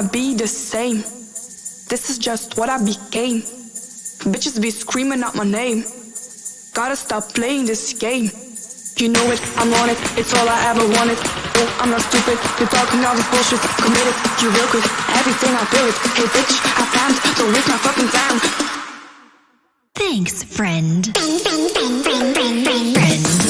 wanna be the same. This is just what I became. Bitches be screaming out my name. Gotta stop playing this game. You know it, I'm on it, it's all I ever wanted. Oh, I'm not stupid, you're talking all this bullshit. Committed, you real good, everything I do it. Hey bitch, I found, don't waste my fucking time. Thanks, friend. Friend.